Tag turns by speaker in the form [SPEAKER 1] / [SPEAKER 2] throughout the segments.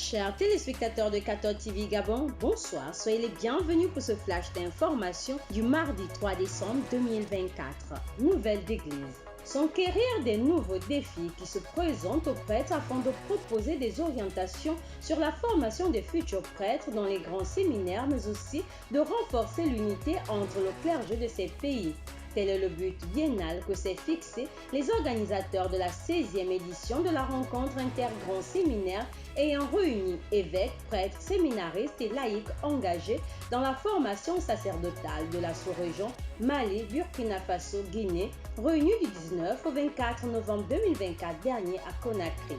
[SPEAKER 1] Chers téléspectateurs de 14 TV Gabon, bonsoir. Soyez les bienvenus pour ce flash d'information du mardi 3 décembre 2024. Nouvelle d'église. S'enquérir des nouveaux défis qui se présentent aux prêtres afin de proposer des orientations sur la formation des futurs prêtres dans les grands séminaires, mais aussi de renforcer l'unité entre le clergé de ces pays. Tel est le but biennal que s'est fixé les organisateurs de la 16e édition de la rencontre inter-grand séminaire ayant réuni évêques, prêtres, séminaristes et laïcs engagés dans la formation sacerdotale de la sous-région Mali, Burkina Faso, Guinée, réunis du 19 au 24 novembre 2024 dernier à Conakry.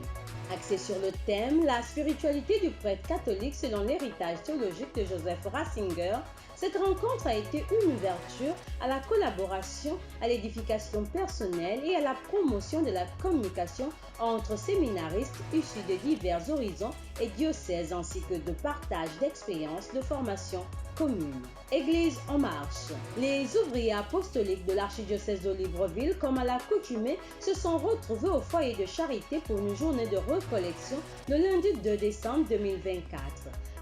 [SPEAKER 1] Axé sur le thème « La spiritualité du prêtre catholique selon l'héritage théologique de Joseph Ratzinger », cette rencontre a été une ouverture à la collaboration, à l'édification personnelle et à la promotion de la communication entre séminaristes issus de divers horizons et diocèses ainsi que de partage d'expériences de formation commune. Église en marche. Les ouvriers apostoliques de l'archidiocèse de Libreville, comme à l'accoutumée, se sont retrouvés au foyer de charité pour une journée de recollection le lundi 2 décembre 2024.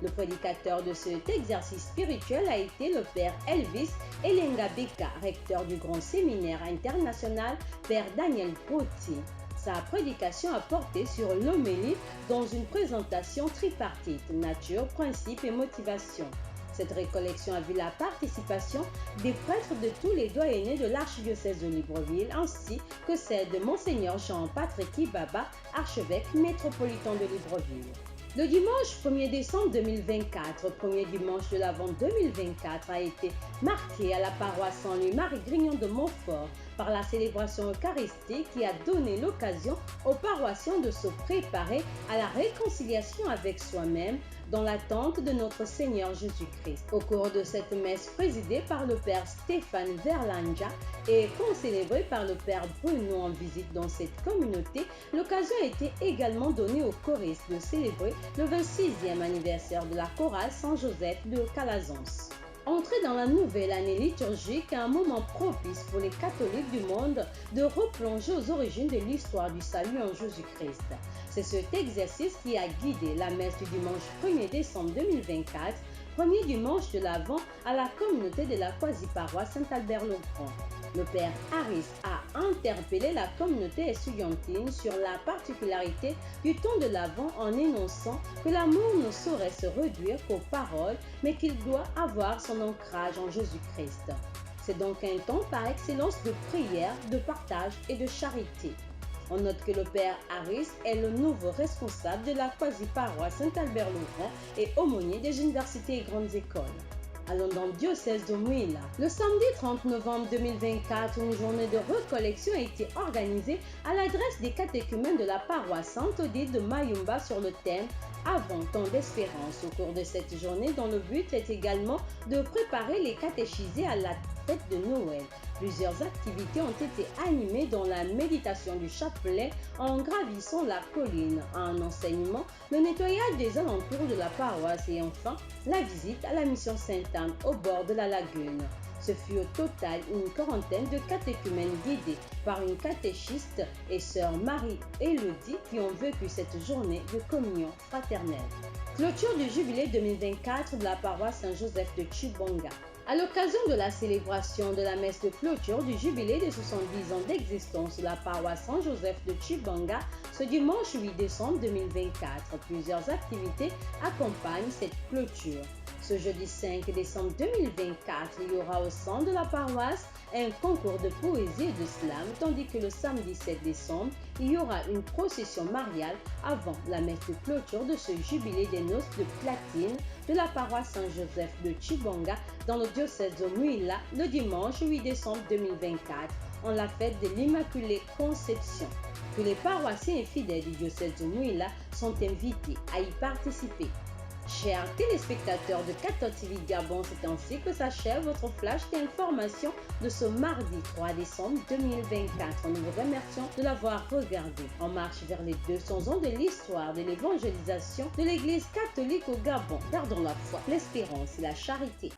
[SPEAKER 1] Le prédicateur de cet exercice spirituel a été le père Elvis Elenga Beka, recteur du Grand Séminaire International, père Daniel Potti. Sa prédication a porté sur l'homélie dans une présentation tripartite, nature, principe et motivation. Cette récollection a vu la participation des prêtres de tous les doyennés de l'archidiocèse de Libreville ainsi que celle de Monseigneur Jean-Patrick Ibaba, archevêque métropolitain de Libreville. Le dimanche 1er décembre 2024, premier dimanche de l'Avent 2024, a été marqué à la paroisse Saint-Louis-Marie Grignon de Montfort par la célébration eucharistique qui a donné l'occasion aux paroissiens de se préparer à la réconciliation avec soi-même dans l'attente de notre Seigneur Jésus-Christ. Au cours de cette messe présidée par le Père Stéphane Verlanja et concélébrée par le Père Bruno en visite dans cette communauté, l'occasion a été également donnée aux choristes de célébrer le 26e anniversaire de la chorale Saint-Joseph de Calazans. Entrer dans la nouvelle année liturgique est un moment propice pour les catholiques du monde de replonger aux origines de l'histoire du salut en Jésus-Christ. C'est cet exercice qui a guidé la messe du dimanche 1er décembre 2024, premier dimanche de l'Avent à la communauté de la quasi-paroisse Saint-Albert-le-Grand. Le père Harris a interpellé la communauté estudiantine sur la particularité du temps de l'Avent en énonçant que l'amour ne saurait se réduire qu'aux paroles, mais qu'il doit avoir son ancrage en Jésus-Christ. C'est donc un temps par excellence de prière, de partage et de charité. On note que le père Harris est le nouveau responsable de la quasi-paroisse Saint-Albert-le-Grand et aumônier des universités et grandes écoles. Allons dans le diocèse de Mouila. Le samedi 30 novembre 2024, une journée de recollection a été organisée à l'adresse des catéchumènes de la paroisse Sainte-Odile de Mayumba sur le thème « Avant temps d'espérance ». Au cours de cette journée, dont le but est également de préparer les catéchisés à la fête de Noël. Plusieurs activités ont été animées dans la méditation du chapelet en gravissant la colline, un enseignement, le nettoyage des alentours de la paroisse et enfin la visite à la mission Sainte-Anne au bord de la lagune. Ce fut au total une quarantaine de catéchumènes guidés par une catéchiste et sœur Marie-Élodie qui ont vécu cette journée de communion fraternelle. Clôture du jubilé 2024 de la paroisse Saint-Joseph de Chibanga. À l'occasion de la célébration de la messe de clôture du jubilé des 70 ans d'existence de la paroisse Saint-Joseph de Chibanga, ce dimanche 8 décembre 2024, plusieurs activités accompagnent cette clôture. Ce jeudi 5 décembre 2024, il y aura au centre de la paroisse un concours de poésie et de slam, tandis que le samedi 7 décembre, il y aura une procession mariale avant la messe de clôture de ce jubilé des noces de platine de la paroisse Saint-Joseph de Chibanga dans le diocèse de Mouila le dimanche 8 décembre 2024, en la fête de l'Immaculée Conception. Tous les paroissiens et fidèles du diocèse de Mouila sont invités à y participer. Chers téléspectateurs de 14 TV Gabon, c'est ainsi que s'achève votre flash d'information de ce mardi 3 décembre 2024. Nous vous remercions de l'avoir regardé. En marche vers les 200 ans de l'histoire de l'évangélisation de l'Église catholique au Gabon. Gardons la foi, l'espérance et la charité.